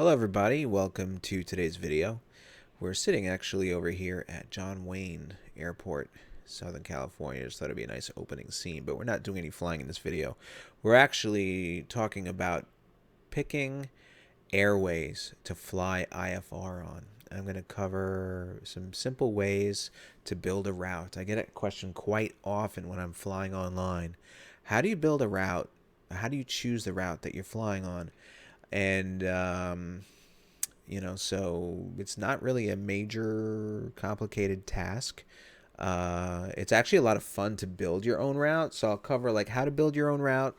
Hello everybody, welcome to today's video. We're sitting actually over here at John Wayne Airport, Southern California. Just thought it'd be a nice opening scene, but we're not doing any flying in this video. We're actually talking about picking airways to fly IFR on. I'm going to cover some simple ways to build a route. I get a question quite often when I'm flying online. How do you build a route? How do you choose the route that you're flying on? And so it's not really a major complicated task. It's actually a lot of fun to build your own route. So I'll cover like how to build your own route,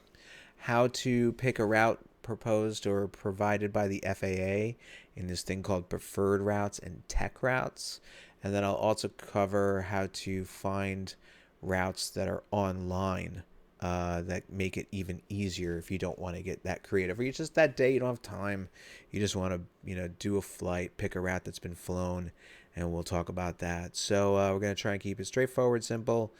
how to pick a route proposed or provided by the FAA in this thing called preferred routes and tech routes. And then I'll also cover how to find routes that are online that make it even easier if you don't want to get that creative, or you just that day you don't have time, you just want to do a flight, pick a route that's been flown, and we'll talk about that. So we're going to try and keep it straightforward, simple,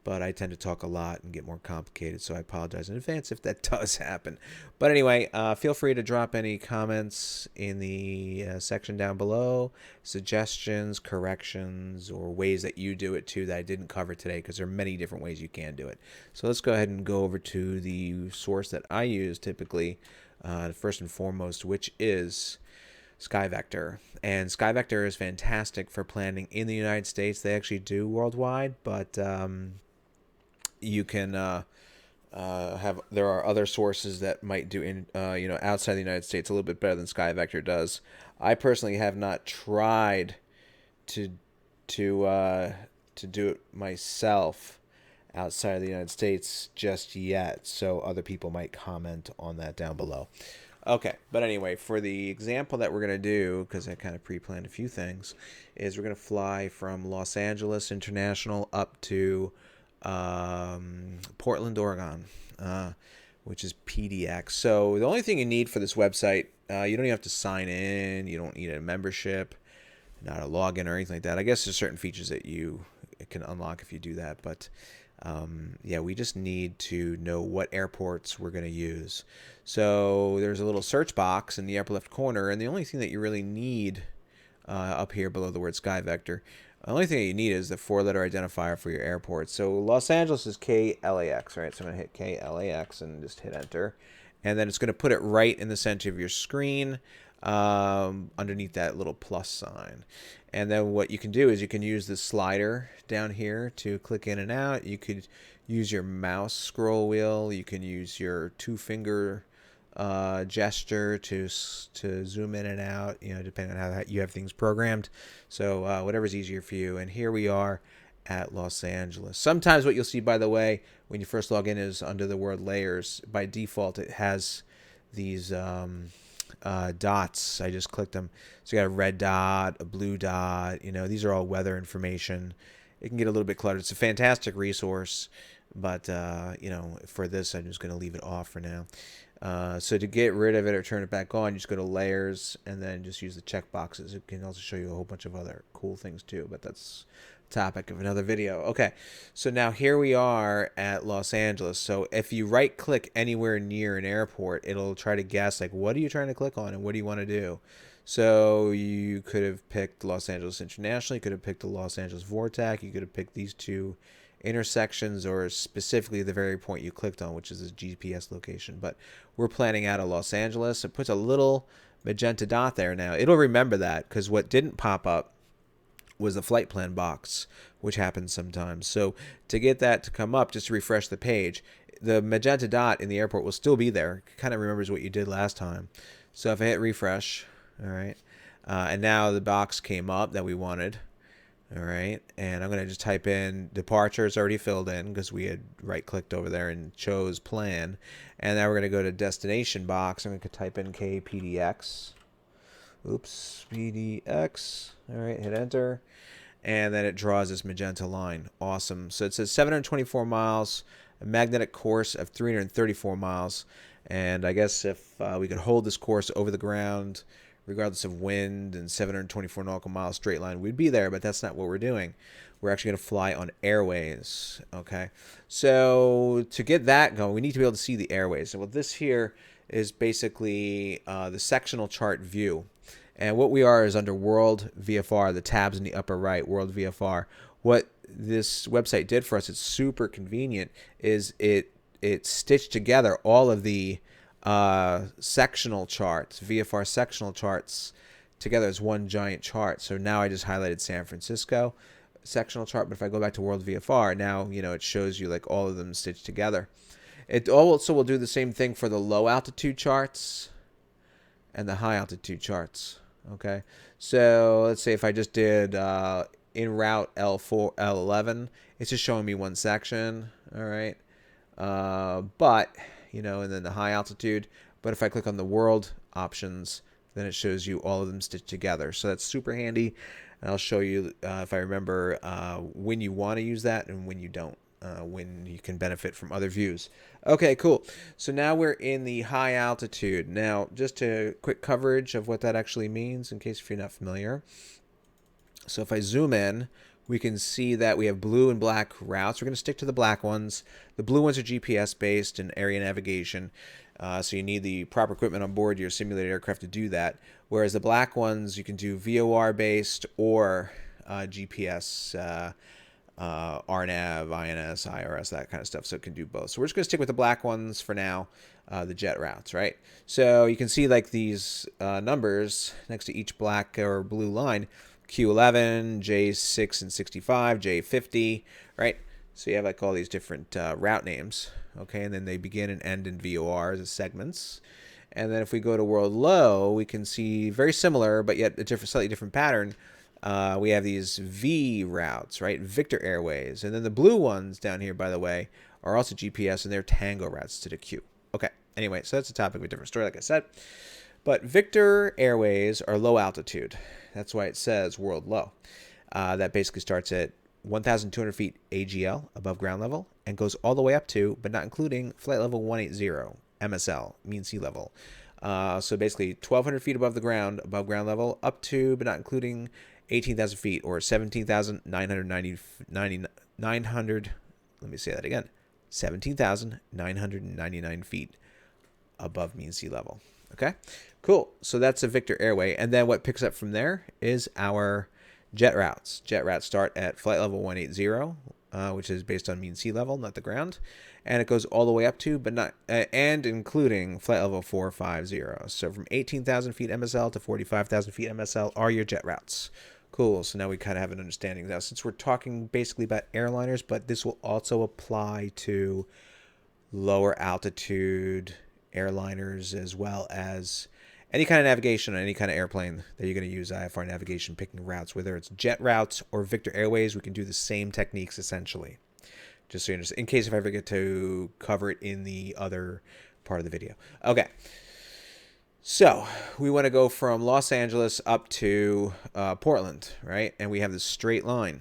but I tend to talk a lot and get more complicated, so I apologize in advance if that does happen. But anyway, feel free to drop any comments in the section down below, suggestions, corrections, or ways that you do it too that I didn't cover today, because there are many different ways you can do it. So let's go ahead and go over to the source that I use typically, first and foremost, which is SkyVector. And SkyVector is fantastic for planning in the United States. They actually do worldwide, but you can there are other sources that might do in outside the United States a little bit better than SkyVector does. I personally have not tried to do it myself outside of the United States just yet, so other people might comment on that down below. Okay, but anyway, for the example that we're going to do, because I kind of pre-planned a few things, is we're going to fly from Los Angeles International up to Portland, Oregon, which is PDX. So the only thing you need for this website, you don't even have to sign in. You don't need a membership, not a login or anything like that. I guess there's certain features that you can unlock if you do that. But yeah, we just need to know what airports we're going to use. So there's a little search box in the upper left corner, and the only thing that you really need up here below the word SkyVector, the only thing that you need is the 4-letter identifier for your airport. So Los Angeles is KLAX, right? So I'm going to hit KLAX and just hit enter. And then it's going to put it right in the center of your screen underneath that little plus sign. And then what you can do is you can use the slider down here to click in and out. You could use your mouse scroll wheel. You can use your 2-finger gesture to zoom in and out, depending on how you have things programmed. So whatever's easier for you. And here we are at Los Angeles. Sometimes what you'll see, by the way, when you first log in is under the word layers. By default, it has these dots. I just clicked them. So you got a red dot, a blue dot. These are all weather information. It can get a little bit cluttered. It's a fantastic resource, but for this, I'm just going to leave it off for now. So to get rid of it or turn it back on, you just go to layers and then just use the check boxes. It can also show you a whole bunch of other cool things too, but that's topic of another video. Okay, so now here we are at Los Angeles. So if you right click anywhere near an airport, it'll try to guess like, what are you trying to click on and what do you want to do? So you could have picked Los Angeles International, you could have picked the Los Angeles Vortex, you could have picked these two intersections, or specifically the very point you clicked on, which is a GPS location. But we're planning out of Los Angeles. It puts a little magenta dot there. Now it'll remember that, because what didn't pop up was the flight plan box, which happens sometimes. So to get that to come up, just to refresh the page, the magenta dot in the airport will still be there. It kind of remembers what you did last time. So if I hit refresh, all right, and now the box came up that we wanted. All right, and I'm going to just type in departure. It's already filled in because we had right-clicked over there and chose plan. And now we're going to go to destination box. I'm going to type in KPDX. Oops, PDX. All right, hit enter. And then it draws this magenta line. Awesome. So it says 724 miles, a magnetic course of 334 miles. And I guess if we could hold this course over the ground, regardless of wind, and 724 nautical miles straight line, we'd be there, but that's not what we're doing. We're actually going to fly on airways, okay? So to get that going, we need to be able to see the airways. And well, this here is basically the sectional chart view. And what we are is under World VFR, the tabs in the upper right, World VFR. What this website did for us, it's super convenient, is it stitched together all of the sectional charts, VFR sectional charts, together as one giant chart. So now I just highlighted San Francisco sectional chart, but if I go back to World VFR, now it shows you like all of them stitched together. It also will do the same thing for the low altitude charts and the high altitude charts. Okay, so let's say if I just did in route L4, L11, it's just showing me one section. All right, but and then the high altitude. But if I click on the world options, then it shows you all of them stitched together. So that's super handy. And I'll show you if I remember when you want to use that and when you don't. When you can benefit from other views. Okay, cool. So now we're in the high altitude. Now, just a quick coverage of what that actually means in case if you're not familiar. So if I zoom in, we can see that we have blue and black routes. We're going to stick to the black ones. The blue ones are GPS based and area navigation. So you need the proper equipment on board your simulated aircraft to do that. Whereas the black ones, you can do VOR based or GPS RNAV, INS, IRS, that kind of stuff, so it can do both. So we're just going to stick with the black ones for now, the jet routes, right? So you can see like these numbers next to each black or blue line, Q11, J6 and 65, J50, right? So you have like all these different route names, okay? And then they begin and end in VORs as segments. And then if we go to world low, we can see very similar, but yet a slightly different pattern. We have these V routes, right? Victor Airways. And then the blue ones down here, by the way, are also GPS, and they're Tango routes to the Q. Okay, anyway, so that's a topic of a different story, like I said. But Victor Airways are low altitude. That's why it says world low. That basically starts at 1,200 feet AGL, above ground level, and goes all the way up to, but not including, flight level 180, MSL, mean sea level. So basically 1,200 feet above ground level, up to, but not including, 18,000 feet or 17,900. Let me say that again. 17,999 feet above mean sea level. Okay, cool. So that's a Victor Airway. And then what picks up from there is our jet routes. Jet routes start at flight level 180, which is based on mean sea level, not the ground. And it goes all the way up to, but not, and including flight level 450. So from 18,000 feet MSL to 45,000 feet MSL are your jet routes. Cool. So now we kind of have an understanding now, since we're talking basically about airliners, but this will also apply to lower altitude airliners as well as any kind of navigation on any kind of airplane that you're going to use IFR navigation, picking routes, whether it's jet routes or Victor Airways. We can do the same techniques essentially, just so you understand, in case if I ever get to cover it in the other part of the video. Okay. So we want to go from Los Angeles up to Portland, right? And we have this straight line.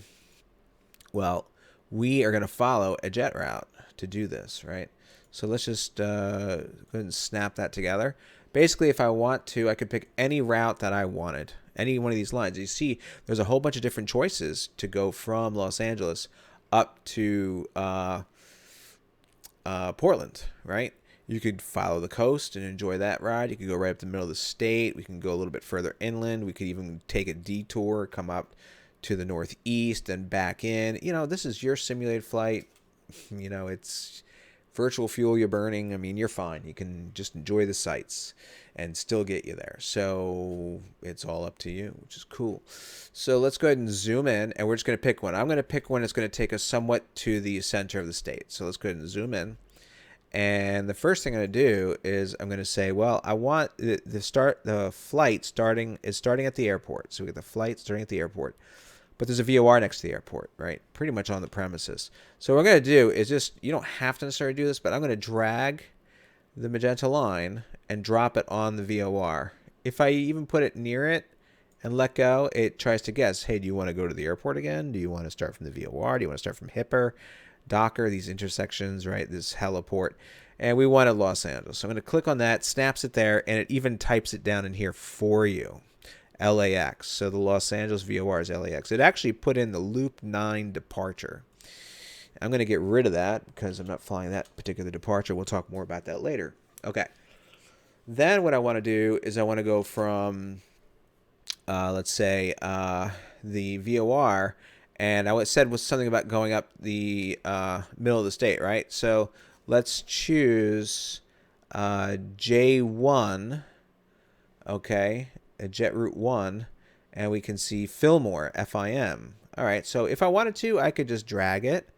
Well, we are going to follow a jet route to do this, right? So let's just go ahead and snap that together. Basically, if I want to, I could pick any route that I wanted, any one of these lines. You see, there's a whole bunch of different choices to go from Los Angeles up to Portland, right? You could follow the coast and enjoy that ride. You could go right up the middle of the state. We can go a little bit further inland. We could even take a detour, come up to the northeast and back in. This is your simulated flight. It's virtual fuel you're burning. I mean, you're fine. You can just enjoy the sights and still get you there. So it's all up to you, which is cool. So let's go ahead and zoom in, and we're just going to pick one. I'm going to pick one that's going to take us somewhat to the center of the state. So let's go ahead and zoom in. And the first thing I'm going to do is I'm going to say, well, I want the flight starting at the airport. So we get the flight starting at the airport. But there's a VOR next to the airport, right? Pretty much on the premises. So what I'm going to do is you don't have to necessarily do this, but I'm going to drag the magenta line and drop it on the VOR. If I even put it near it and let go, it tries to guess, hey, do you want to go to the airport again? Do you want to start from the VOR? Do you want to start from Hipper, Docker, these intersections, right? This heliport. And we wanted Los Angeles. So I'm going to click on that, snaps it there, and it even types it down in here for you. LAX. So the Los Angeles VOR is LAX. It actually put in the Loop 9 departure. I'm going to get rid of that because I'm not flying that particular departure. We'll talk more about that later. Okay. Then what I want to do is I want to go from, let's say, the VOR, and I said was something about going up the middle of the state, right? So let's choose J1, okay, Jet Route 1, and we can see Fillmore, FIM. All right, so if I wanted to, I could just drag it,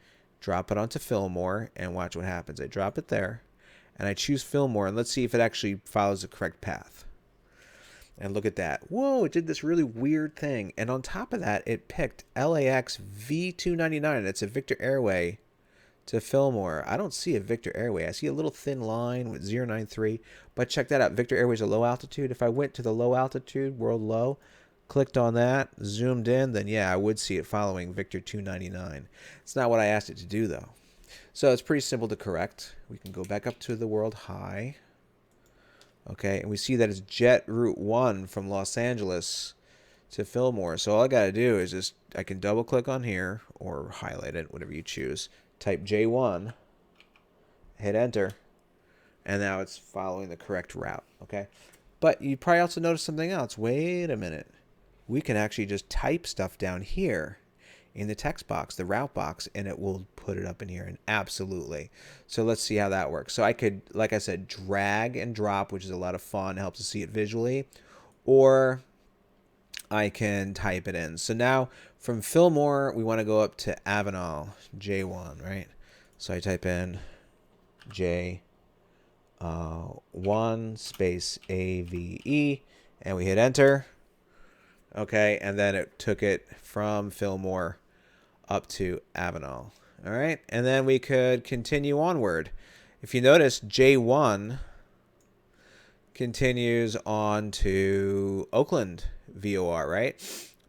drop it onto Fillmore, and watch what happens. I drop it there, and I choose Fillmore, and let's see if it actually follows the correct path. And look at that. Whoa, it did this really weird thing. And on top of that, it picked LAX V299. It's a Victor Airway to Fillmore. I don't see a Victor Airway. I see a little thin line with 093. But check that out. Victor Airways a low altitude. If I went to the low altitude, world low, clicked on that, zoomed in, then yeah, I would see it following Victor 299. It's not what I asked it to do, though. So it's pretty simple to correct. We can go back up to the world high. Okay, and we see that it's Jet Route 1 from Los Angeles to Fillmore. So all I got to do is just, I can double click on here or highlight it, whatever you choose. Type J1, hit enter, and now it's following the correct route, okay? But you probably also notice something else. Wait a minute. We can actually just type stuff down here in the text box, the route box, and it will put it up in here. And absolutely. So let's see how that works. So I could, like I said, drag and drop, which is a lot of fun, helps us see it visually, or I can type it in. So now from Fillmore, we want to go up to Avenal, J1, right? So I type in J1 space AVE, and we hit enter. Okay, and then it took it from Fillmore up to Avenal. All right, and then we could continue onward. If you notice, J1 continues on to Oakland VOR, right?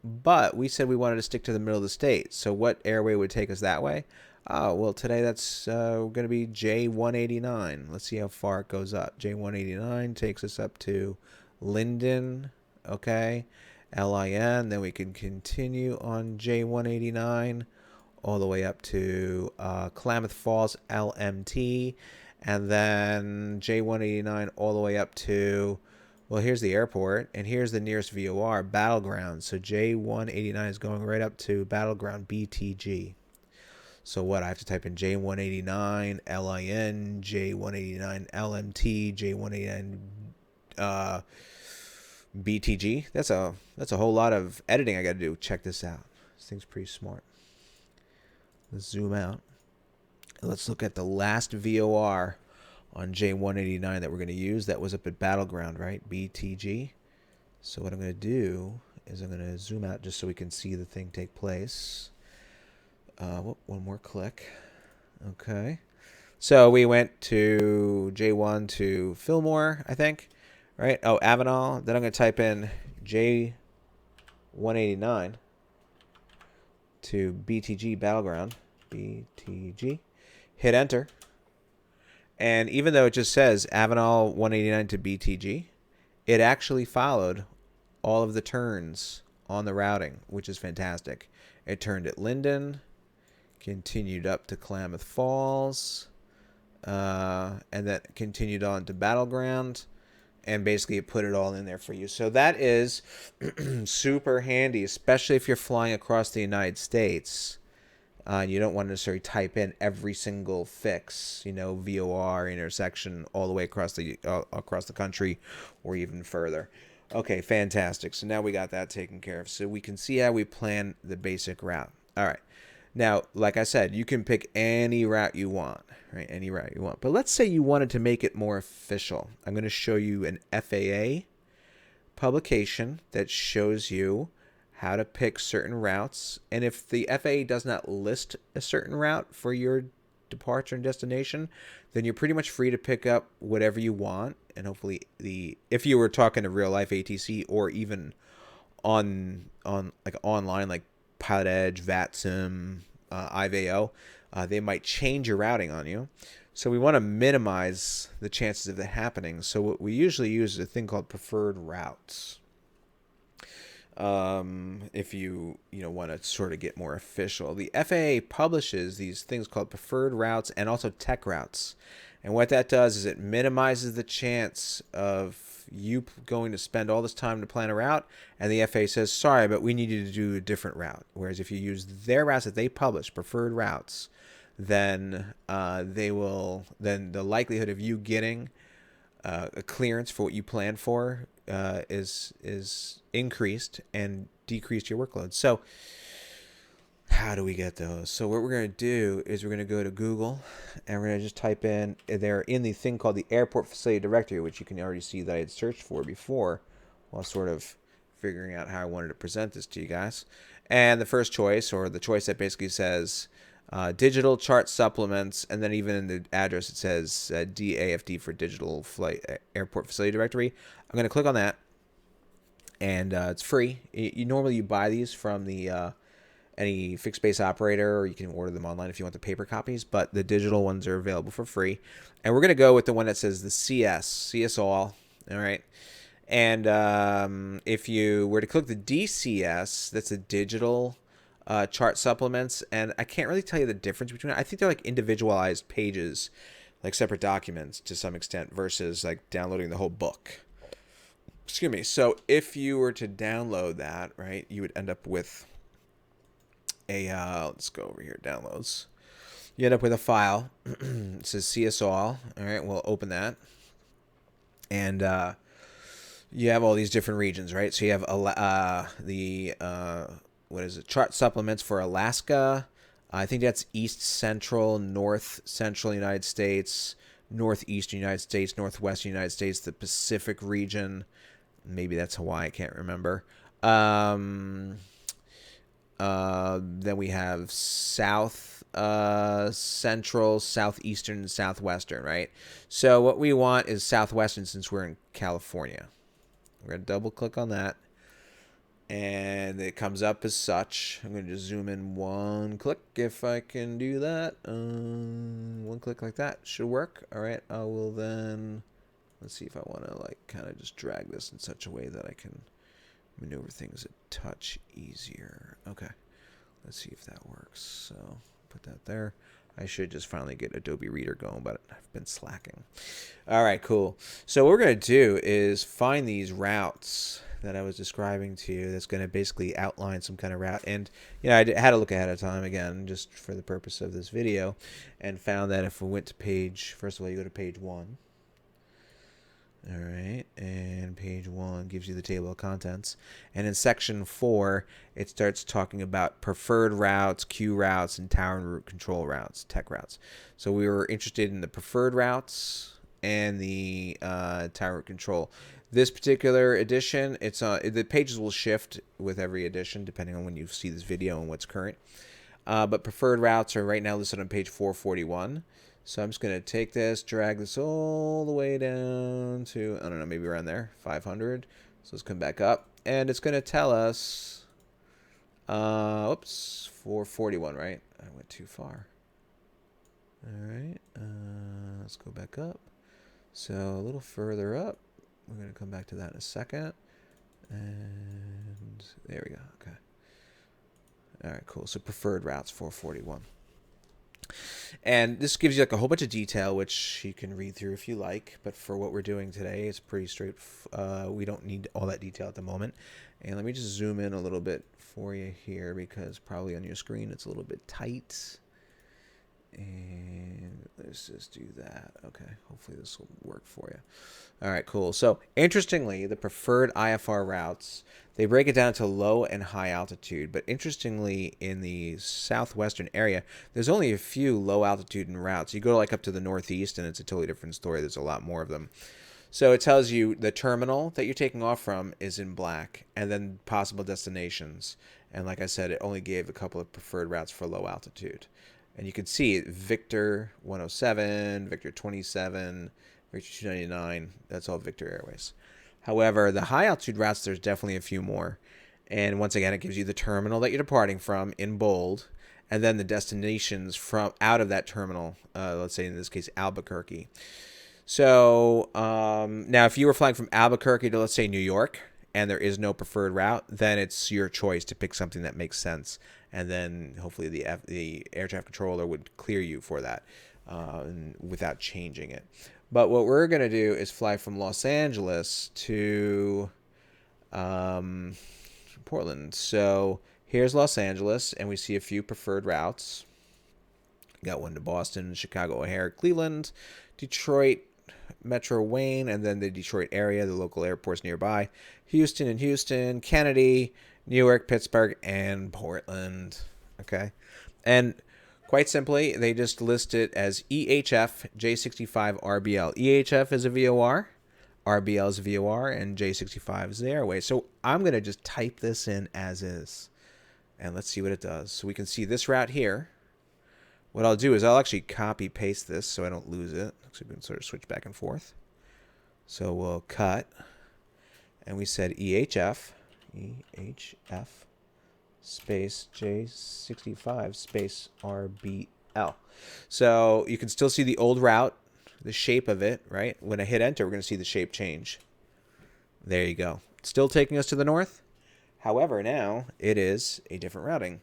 But we said we wanted to stick to the middle of the state. So what airway would take us that way? Oh, well, today that's going to be J189. Let's see how far it goes up. J189 takes us up to Linden, okay? LIN, then we can continue on J189 all the way up to Klamath Falls LMT, and then J189 all the way up to, well, here's the airport, and here's the nearest VOR, Battleground. So J189 is going right up to Battleground BTG. So what, I have to type in J189 LIN, J189 LMT, J189 BTG. That's a whole lot of editing I got to do. Check this out. This thing's pretty smart. Let's zoom out. Let's look at the last VOR on J189 that we're going to use. That was up at Battleground, right? BTG. So what I'm going to do is I'm going to zoom out just so we can see the thing take place. One more click. Okay. So we went to J1 to Fillmore, I think. Right? Oh, Avenal. Then I'm going to type in J189 to BTG Battleground. BTG. Hit enter. And even though it just says Avenal 189 to BTG, it actually followed all of the turns on the routing, which is fantastic. It turned at Linden, continued up to Klamath Falls, and then continued on to Battleground. And basically it put it all in there for you. So that is super handy, especially if you're flying across the United States. You don't want to necessarily type in every single fix, you know, VOR, intersection, all the way across the country or even further. Okay, fantastic. So now we got that taken care of. So we can see how we plan the basic route. All right. Now, like I said, you can pick any route you want, right? Any route you want. But let's say you wanted to make it more official. I'm going to show you an FAA publication that shows you how to pick certain routes. And if the FAA does not list a certain route for your departure and destination, then you're pretty much free to pick up whatever you want. And hopefully, if you were talking to real life ATC or even on like online, like Pilot Edge, VATSIM, IVAO, they might change your routing on you. So we want to minimize the chances of that happening. So what we usually use is a thing called preferred routes. If you want to sort of get more official, the FAA publishes these things called preferred routes and also tech routes. And what that does is it minimizes the chance of you going to spend all this time to plan a route, and the FAA says, sorry, but we need you to do a different route. Whereas if you use their routes that they publish, preferred routes, then then the likelihood of you getting a clearance for what you planned for is increased and decreased your workload. So how do we get those? So what we're going to do is we're going to go to Google, and we're going to just type in, they're in the thing called the Airport Facility Directory, which you can already see that I had searched for before while sort of figuring out how I wanted to present this to you guys. And the first choice, or the choice that basically says digital chart supplements, and then even in the address it says DAFD for Digital Flight Airport Facility Directory. I'm going to click on that, and it's free. Normally you buy these from the any fixed base operator, or you can order them online if you want the paper copies, but the digital ones are available for free. And we're going to go with the one that says the CS all right. And if you were to click the DCS, that's the digital chart supplements, and I can't really tell you the difference between it. I think they're like individualized pages, like separate documents to some extent, versus like downloading the whole book. Excuse me. So if you were to download that, right, you would end up with let's go over here, downloads. You end up with a file. It says CS all right, we'll open that, and you have all these different regions, right? So you have chart supplements for Alaska. I think that's East Central, North Central United States, Northeastern United States, Northwestern United States, the Pacific region. Maybe that's Hawaii, I can't remember. Then we have South Central, Southeastern, and Southwestern, right? So what we want is Southwestern, since we're in California. We're going to double click on that, and it comes up as such. I'm going to just zoom in one click if I can do that. One click like that should work. All right, I will then, let's see if I want to like kind of just drag this in such a way that I can maneuver things a touch easier. Okay, let's see if that works. So put that there. I should just finally get Adobe Reader going, but I've been slacking. All right, cool. So what we're going to do is find these routes that I was describing to you that's going to basically outline some kind of route. And, you know, I had to look ahead of time, again, just for the purpose of this video, and found that if we went to page, first of all, you go to page 1. All right, and page 1 gives you the table of contents. And in section 4, it starts talking about preferred routes, queue routes, and tower and route control routes, tech routes. So we were interested in the preferred routes and the tower route control. This particular edition, the pages will shift with every edition depending on when you see this video and what's current. But preferred routes are right now listed on page 441. So I'm just going to take this, drag this all the way down to, I don't know, maybe around there, 500. So let's come back up. And it's going to tell us, 441, right? I went too far. All right, let's go back up. So a little further up. We're going to come back to that in a second. And there we go. Okay. All right, cool. So preferred routes, 441. And this gives you like a whole bunch of detail, which you can read through if you like. But for what we're doing today, it's pretty straight. We don't need all that detail at the moment. And let me just zoom in a little bit for you here, because probably on your screen it's a little bit tight. And let's just do that. Okay, hopefully this will work for you. All right, cool. So interestingly, the preferred IFR routes, they break it down to low and high altitude. But interestingly, in the southwestern area, there's only a few low altitude routes. You go like up to the northeast, and it's a totally different story. There's a lot more of them. So it tells you the terminal that you're taking off from is in black, and then possible destinations. And like I said, it only gave a couple of preferred routes for low altitude. And you can see Victor 107, Victor 27, Victor 299. That's all Victor Airways. However, the high altitude routes, there's definitely a few more. And once again, it gives you the terminal that you're departing from in bold, and then the destinations from out of that terminal. Let's say in this case, Albuquerque. So now if you were flying from Albuquerque to, let's say, New York, and there is no preferred route, then it's your choice to pick something that makes sense. And then hopefully the air traffic controller would clear you for that. without changing it. But what we're going to do is fly from Los Angeles to Portland. So here's Los Angeles, and we see a few preferred routes. Got one to Boston, Chicago O'Hare, Cleveland, Detroit, Metro Wayne, and then the Detroit area, the local airports nearby. Houston and Houston, Kennedy, Newark, Pittsburgh, and Portland. Okay. And quite simply, they just list it as EHF J65 RBL. EHF is a VOR, RBL is a VOR, and J65 is the airway. So I'm going to just type this in as is, and let's see what it does. So we can see this route here. What I'll do is I'll actually copy paste this so I don't lose it. So we can sort of switch back and forth. So we'll cut, and we said EHF space J65 space RBL. So you can still see the old route, the shape of it, right? When I hit enter, we're going to see the shape change. There you go. Still taking us to the north. However, now it is a different routing.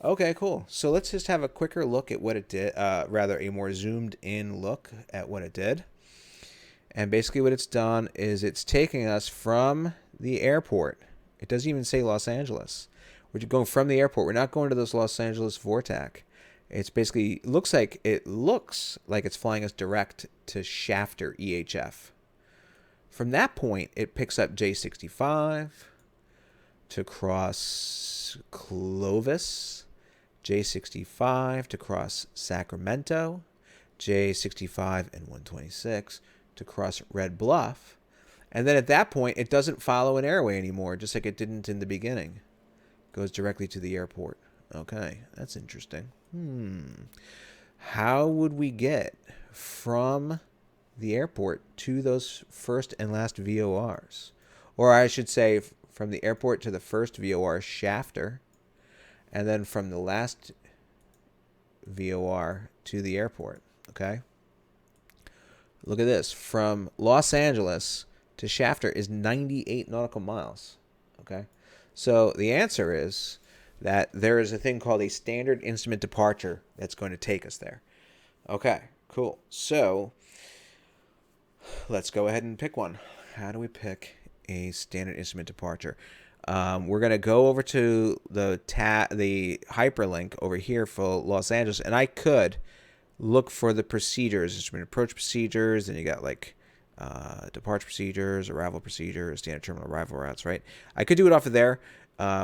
Okay, cool. So let's just have a quicker look at what it did, rather a more zoomed in look at what it did. And basically what it's done is it's taking us from the airport. It doesn't even say Los Angeles. We're going from the airport. We're not going to this Los Angeles VORTAC. It's basically looks like it's flying us direct to Shafter EHF. From that point, it picks up J65 to cross Clovis, J65 to cross Sacramento, J65 and 126 to cross Red Bluff. And then at that point, it doesn't follow an airway anymore, just like it didn't in the beginning. It goes directly to the airport. Okay, that's interesting. How would we get from the airport to those first and last VORs? Or I should say from the airport to the first VOR, Shafter, and then from the last VOR to the airport. Okay? Look at this. From Los Angeles to Shafter is 98 nautical miles. Okay? So the answer is that there is a thing called a standard instrument departure that's going to take us there. Okay, cool. So let's go ahead and pick one. How do we pick a standard instrument departure? We're going to go over to the hyperlink over here for Los Angeles, and I could look for the procedures, instrument approach procedures, and you got like departure procedures, arrival procedures, standard terminal arrival routes, right? I could do it off of there,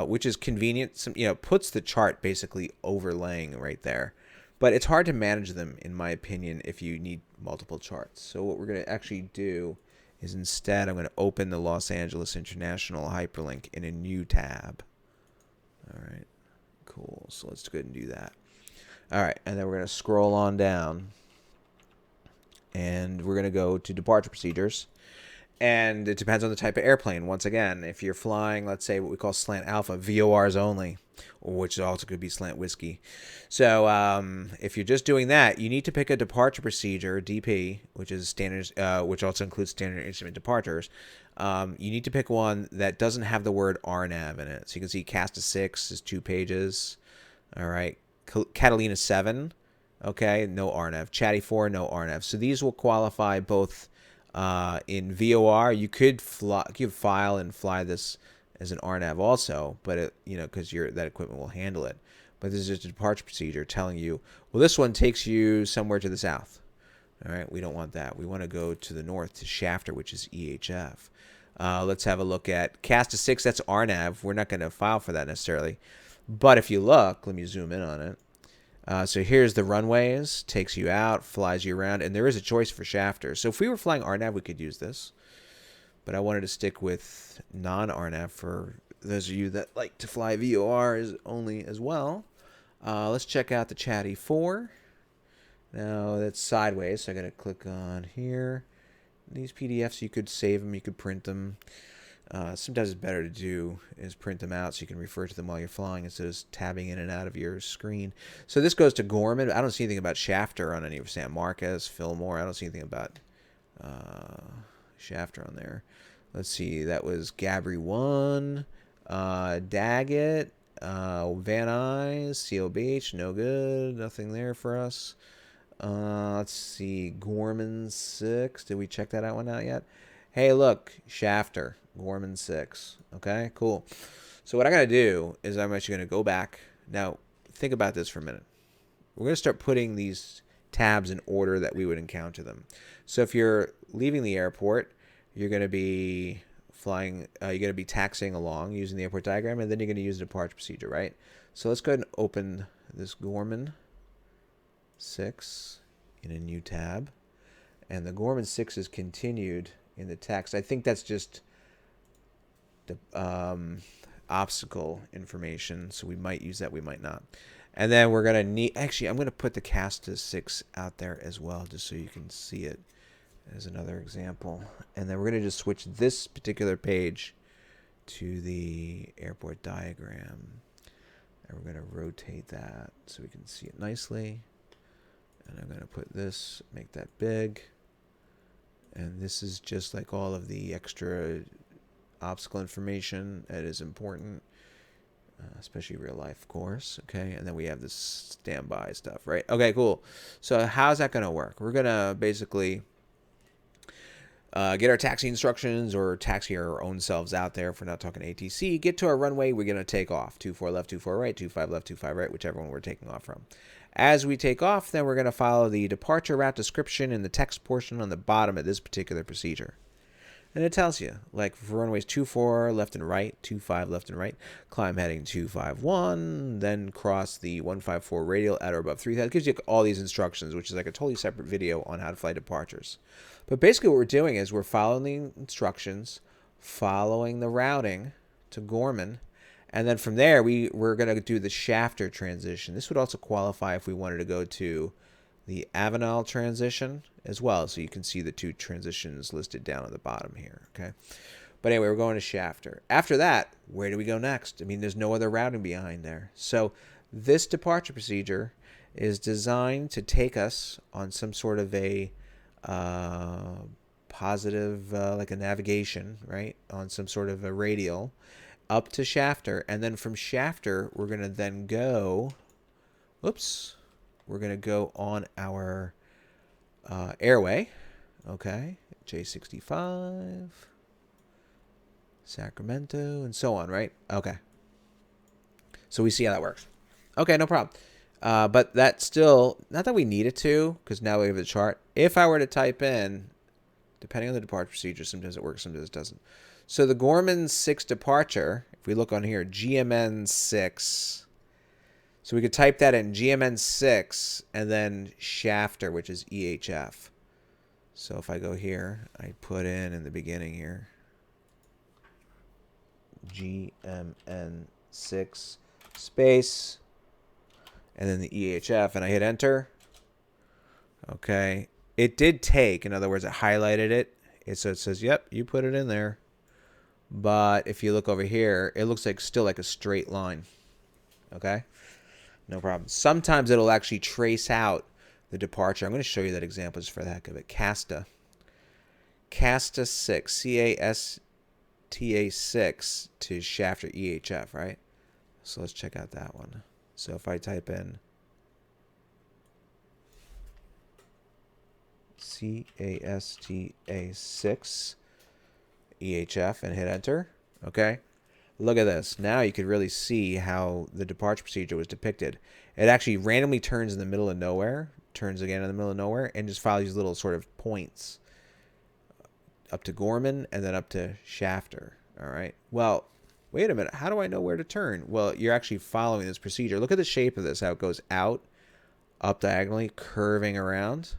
which is convenient. Puts the chart basically overlaying right there. But it's hard to manage them, in my opinion, if you need multiple charts. So what we're going to actually do is instead I'm going to open the Los Angeles International hyperlink in a new tab. All right, cool. So let's go ahead and do that. All right, and then we're going to scroll on down. And we're going to go to departure procedures. And it depends on the type of airplane. Once again, if you're flying, let's say what we call slant alpha, VORs only, which also could be slant whiskey. So if you're just doing that, you need to pick a departure procedure, DP, which is standard, which also includes standard instrument departures. You need to pick one that doesn't have the word RNAV in it. So you can see Casta 6 is 2 pages. All right. Catalina 7, okay, no RNAV. Chatty 4, no RNAV. So these will qualify both in VOR. You could file and fly this as an RNAV also, but because that equipment will handle it. But this is just a departure procedure telling you, well, this one takes you somewhere to the south. All right, we don't want that. We want to go to the north to Shafter, which is EHF. Let's have a look at Casta 6. That's RNAV. We're not going to file for that necessarily. But if you look, let me zoom in on it. So here's the runways, takes you out, flies you around, and there is a choice for Shafter. So if we were flying RNAV, we could use this. But I wanted to stick with non-RNAV for those of you that like to fly VORs only as well. Let's check out the Chatty 4. Now that's sideways, so I'm going to click on here. These PDFs, you could save them, you could print them. Sometimes it's better to do is print them out so you can refer to them while you're flying instead of tabbing in and out of your screen. So this goes to Gorman. I don't see anything about Shafter on any of San Marcos, Fillmore. I don't see anything about Shafter on there. Let's see. That was Gabry 1, Daggett, Van Nuys, COBH, no good. Nothing there for us. Let's see, Gorman 6. Did we check that one out yet? Hey, look, Shafter, Gorman 6. Okay, cool. So what I'm going to do is I'm actually going to go back. Now, think about this for a minute. We're going to start putting these tabs in order that we would encounter them. So if you're leaving the airport, you're going to be flying, you're going to be taxiing along using the airport diagram, and then you're going to use the departure procedure, right? So let's go ahead and open this Gorman 6 in a new tab. And the Gorman 6 is continued in the text. I think that's just the obstacle information, so we might use that, we might not. And then we're going to need, actually, I'm going to put the Casta 6 out there as well, just so you can see it as another example. And then we're going to just switch this particular page to the airport diagram. And we're going to rotate that so we can see it nicely. And I'm going to put this, make that big. And this is just like all of the extra obstacle information that is important, especially real life, of course. Okay, and then we have this standby stuff, right? Okay, cool. So how's that going to work? We're going to basically get our taxi instructions or taxi our own selves out there if we're not talking ATC. Get to our runway, we're going to take off. 24 left, 24 right, 25 left, 25 right, whichever one we're taking off from. As we take off, then we're going to follow the departure route description in the text portion on the bottom of this particular procedure. And it tells you, like for runways 24 left and right, 25 left and right, climb heading 251, then cross the 154 radial at or above 3000. It gives you all these instructions, which is like a totally separate video on how to fly departures. But basically what we're doing is we're following the instructions, following the routing to Gorman, and then from there we're going to do the Shafter transition. This would also qualify if we wanted to go to the Avenel transition as well, so you can see the two transitions listed down at the bottom here, okay? But anyway, we're going to Shafter. After that, where do we go next? I mean, there's no other routing behind there. So this departure procedure is designed to take us on some sort of a positive, like a navigation, right, on some sort of a radial up to Shafter, and then from Shafter, we're going to then go, we're going to go on our airway, okay, J65, Sacramento, and so on, right? Okay. So we see how that works. Okay, no problem. But that's still, not that we need it to, because now we have the chart. If I were to type in, depending on the departure procedure, sometimes it works, sometimes it doesn't. So the Gorman 6 departure, if we look on here, GMN 6. So we could type that in, GMN 6, and then Shafter, which is EHF. So if I go here, I put in the beginning here, GMN 6 space, and then the EHF, and I hit enter. Okay. It did take, in other words, it highlighted it. So it says, yep, you put it in there. But if you look over here, it looks like still like a straight line. Okay? No problem. Sometimes it'll actually trace out the departure. I'm going to show you that example just for the heck of it. Casta 6, CASTA 6 to Shafter EHF, right? So let's check out that one. So if I type in CASTA 6 EHF and hit enter, okay? Look at this. Now you can really see how the departure procedure was depicted. It actually randomly turns in the middle of nowhere, turns again in the middle of nowhere, and just follows these little sort of points up to Gorman and then up to Shafter. All right. Well, wait a minute. How do I know where to turn? Well, you're actually following this procedure. Look at the shape of this, how it goes out, up diagonally, curving around.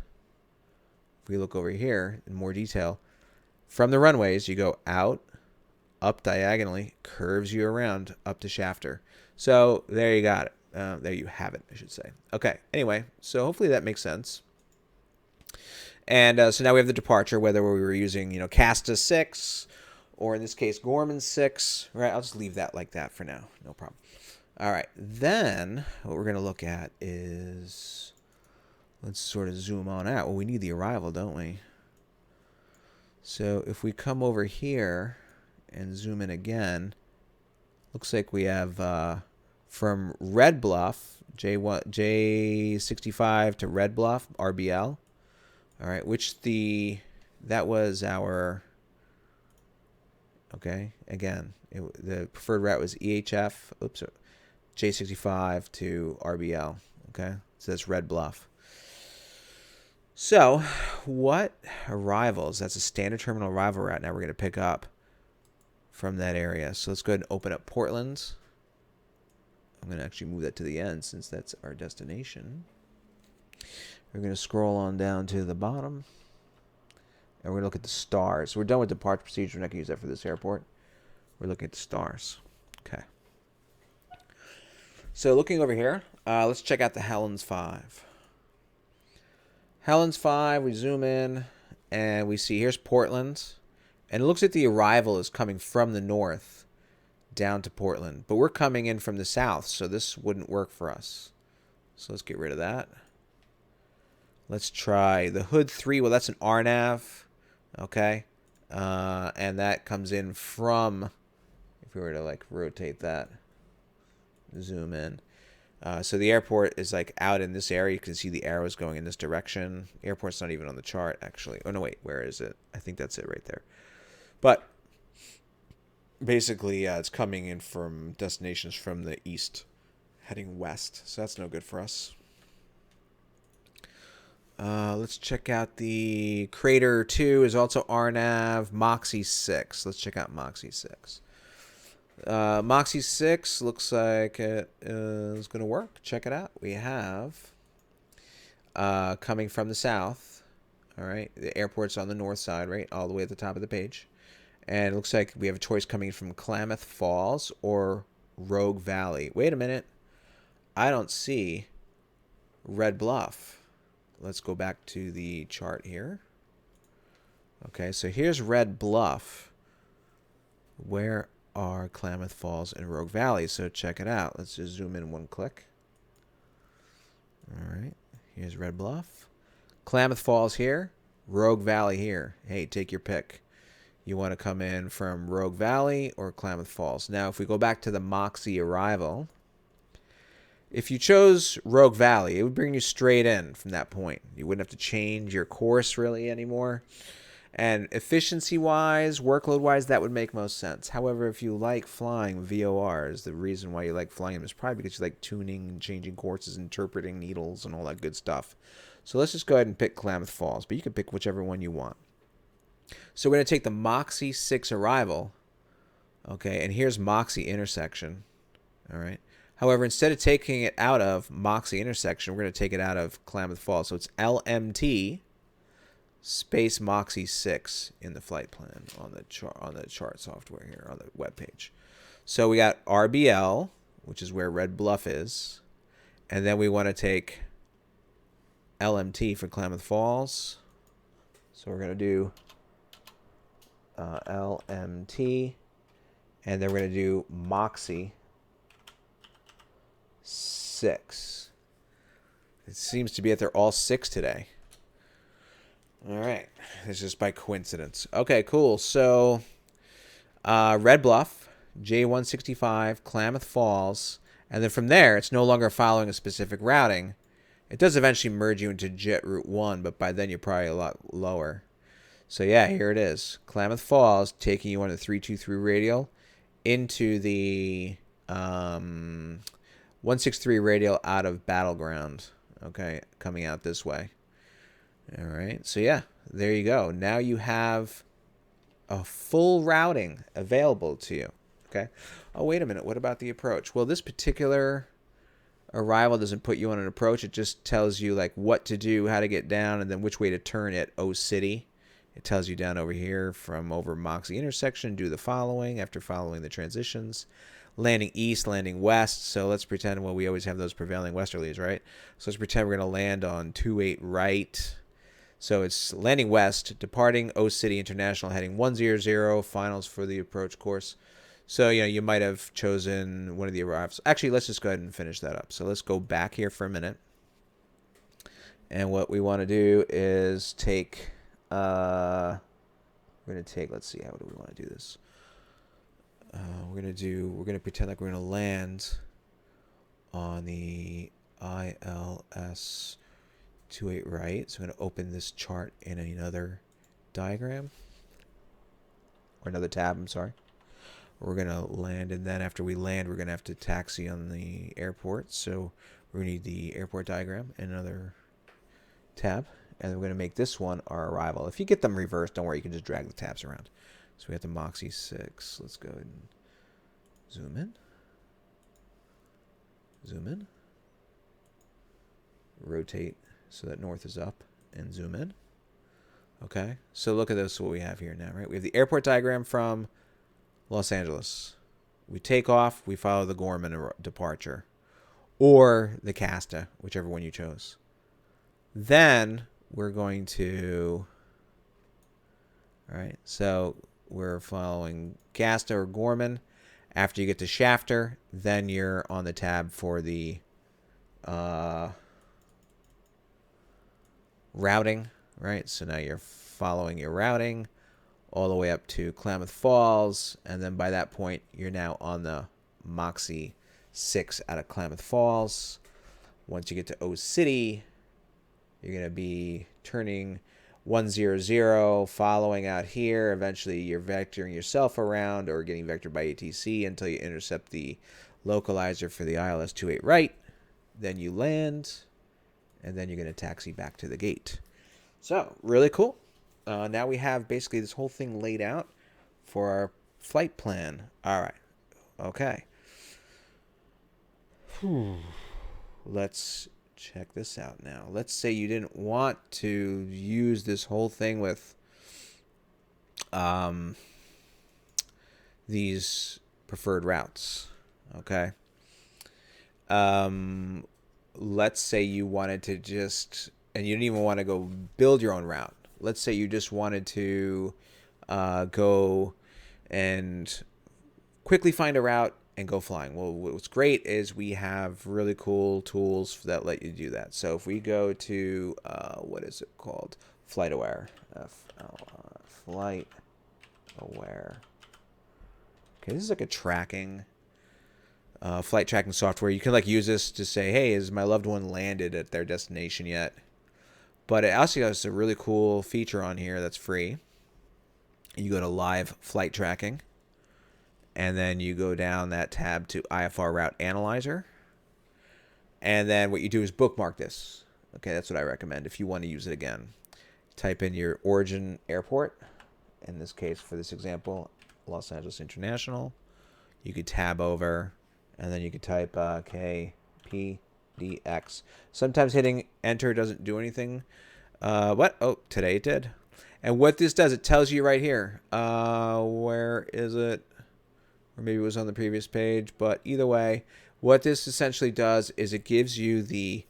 If we look over here in more detail, from the runways, you go out, up diagonally, curves you around up to Shafter. So there you got it. There you have it, I should say. Okay, anyway, so hopefully that makes sense. And so now we have the departure, whether we were using, Casta 6 or in this case, Gorman 6. Right, I'll just leave that like that for now. No problem. All right, then what we're going to look at is, let's sort of zoom on out. Well, we need the arrival, don't we? So if we come over here and zoom in again, looks like we have from Red Bluff, J65 to Red Bluff, RBL. All right, that was our, okay, again, the preferred route was EHF, oops, J65 to RBL, okay? So that's Red Bluff. So what arrivals, that's a standard terminal arrival route now we're going to pick up from that area. So let's go ahead and open up Portland. I'm going to actually move that to the end since that's our destination. We're going to scroll on down to the bottom. And we're going to look at the stars. We're done with departure procedure. We're not going to use that for this airport. We're looking at the stars. Okay. So looking over here, let's check out the Helens 5. Helens 5, we zoom in, and we see here's Portland. And it looks like the arrival is coming from the north down to Portland. But we're coming in from the south, so this wouldn't work for us. So let's get rid of that. Let's try the Hood 3. Well, that's an RNAV. Okay. And that comes in from, if we were to like rotate that, zoom in. So the airport is like out in this area. You can see the arrows going in this direction. The airport's not even on the chart, actually. Oh, no, wait. Where is it? I think that's it right there. But basically, it's coming in from destinations from the east, heading west. So that's no good for us. Let's check out the Crater 2 is also RNAV, Moxie 6. Let's check out Moxie 6. Moxie 6 looks like it is going to work. Check it out. We have coming from the south. All right. The airport's on the north side, right? All the way at the top of the page. And it looks like we have a choice coming from Klamath Falls or Rogue Valley. Wait a minute. I don't see Red Bluff. Let's go back to the chart here. Okay, so here's Red Bluff. Where are Klamath Falls and Rogue Valley? So check it out. Let's just zoom in one click. All right, here's Red Bluff. Klamath Falls here, Rogue Valley here. Hey, take your pick. You want to come in from Rogue Valley or Klamath Falls. Now, if we go back to the Moxie arrival, if you chose Rogue Valley, it would bring you straight in from that point. You wouldn't have to change your course really anymore. And efficiency-wise, workload-wise, that would make most sense. However, if you like flying VORs, the reason why you like flying them is probably because you like tuning and changing courses, interpreting needles, and all that good stuff. So let's just go ahead and pick Klamath Falls, but you can pick whichever one you want. So we're going to take the Moxie 6 arrival, okay, and here's Moxie intersection, all right. However, instead of taking it out of Moxie intersection, we're going to take it out of Klamath Falls. So it's LMT space Moxie 6 in the flight plan on the chart software here on the web page. So we got RBL, which is where Red Bluff is, and then we want to take LMT for Klamath Falls. So we're going to do LMT, and then we're going to do Moxie 6. It seems to be that they're all 6 today. All right. It's just by coincidence. Okay, cool. So Red Bluff, J165, Klamath Falls, and then from there, it's no longer following a specific routing. It does eventually merge you into Jet Route 1, but by then you're probably a lot lower. So yeah, here it is. Klamath Falls taking you on the 323 radial into the 163 radial out of Battleground. Okay, coming out this way. All right, so yeah, there you go. Now you have a full routing available to you. Okay. Oh, wait a minute. What about the approach? Well, this particular arrival doesn't put you on an approach. It just tells you like what to do, how to get down, and then which way to turn at O City. It tells you down over here from over Moxie intersection, do the following after following the transitions. Landing east, landing west. So let's pretend, well, we always have those prevailing westerlies, right? So let's pretend we're going to land on 28 right. So it's landing west, departing O City International, heading 100, finals for the approach course. So, you know, you might have chosen one of the arrivals. Actually, let's just go ahead and finish that up. So let's go back here for a minute. And what we want to do is take, we're going to take, let's see, how do we want to do this? We're going to pretend like we're going to land on the ILS 28 right. So I'm going to open this chart in another diagram. Or another tab, I'm sorry. We're going to land, and then after we land, we're going to have to taxi on the airport. So we're going to need the airport diagram in another tab. And then we're going to make this one our arrival. If you get them reversed, don't worry, you can just drag the tabs around. So we have the Moxie 6. Let's go ahead and zoom in. Zoom in. Rotate so that north is up, and zoom in. Okay, so look at this, what we have here now, right? We have the airport diagram from Los Angeles. We take off, we follow the Gorman departure, or the Casta, whichever one you chose. Then we're going to, all right, so we're following Casta or Gorman. After you get to Shafter, then you're on the tab for the routing, right? So now you're following your routing all the way up to Klamath Falls, and then by that point, you're now on the Moxie 6 out of Klamath Falls. Once you get to O City, you're going to be turning 100, following out here. Eventually, you're vectoring yourself around or getting vectored by ATC until you intercept the localizer for the ILS 28 right. Then you land, and then you're going to taxi back to the gate. So, really cool. Now we have basically this whole thing laid out for our flight plan. All right. Okay. Let's check this out now. Let's say you didn't want to use this whole thing with these preferred routes. Okay. Let's say you wanted to just, and you didn't even want to go build your own route. Let's say you just wanted to go and quickly find a route and go flying. Well, what's great is we have really cool tools that let you do that. So if we go to, what is it called? Flight Aware. Flight Aware. Okay, this is like a tracking, flight tracking software. You can like use this to say, hey, has my loved one landed at their destination yet? But it also has a really cool feature on here that's free. You go to live flight tracking, and then you go down that tab to IFR Route Analyzer. And then what you do is bookmark this. Okay, that's what I recommend if you want to use it again. Type in your origin airport. In this case, for this example, Los Angeles International. You could tab over, and then you could type KPDX. Sometimes hitting enter doesn't do anything. What? Oh, today it did. And what this does, it tells you right here. Where is it? Or maybe it was on the previous page. But either way, what this essentially does is it gives you the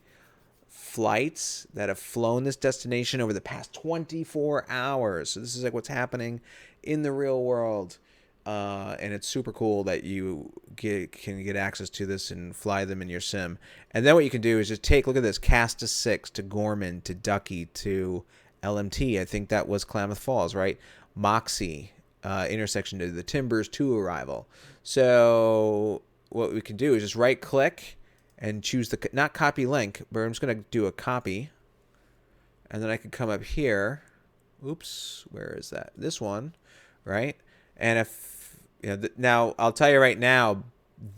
flights that have flown this destination over the past 24 hours. So this is like what's happening in the real world. And it's super cool that you can get access to this and fly them in your sim. And then what you can do is just look at this, Casta 6 to Gorman to Ducky to LMT. I think that was Klamath Falls, right? Moxie intersection to the Timbers to Arrival. So what we can do is just right click and choose the, not copy link, but I'm just going to do a copy. And then I can come up here. Oops, where is that? This one, right? And if, you know, now I'll tell you right now,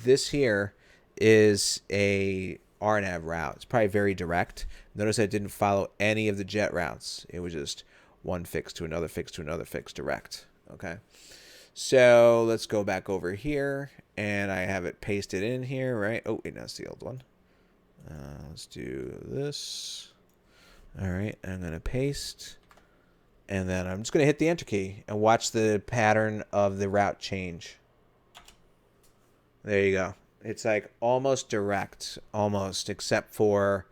this here is a RNAV route. It's probably very direct. Notice I didn't follow any of the jet routes. It was just one fix to another fix to another fix direct. Okay. So let's go back over here, and I have it pasted in here, right? Oh, wait, that's the old one. Let's do this. All right, I'm going to paste. And then I'm just going to hit the enter key and watch the pattern of the route change. There you go. It's like almost direct, almost, except for,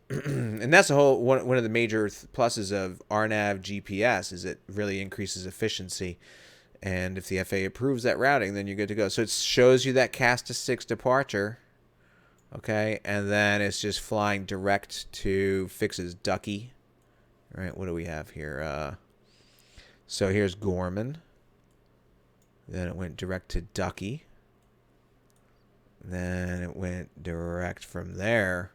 and that's the whole one of the major pluses of RNAV GPS is it really increases efficiency. And if the FAA approves that routing, then you're good to go. So it shows you that Casta 6 departure. Okay, and then it's just flying direct to fixes Ducky. All right, what do we have here? So here's Gorman. Then it went direct to Ducky. Then it went direct from there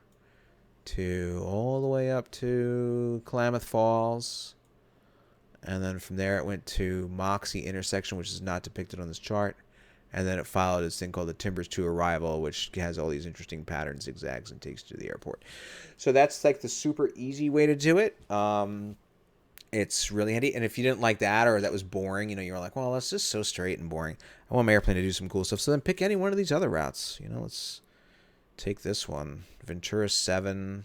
to all the way up to Klamath Falls. And then from there it went to Moxie intersection, which is not depicted on this chart. And then it followed this thing called the Timbers to Arrival, which has all these interesting patterns, zigzags, and takes you to the airport. So that's like the super easy way to do it. It's really handy. And if you didn't like that, or that was boring, you were like, well, that's just so straight and boring. I want my airplane to do some cool stuff. So then pick any one of these other routes. Let's take this one. Ventura 7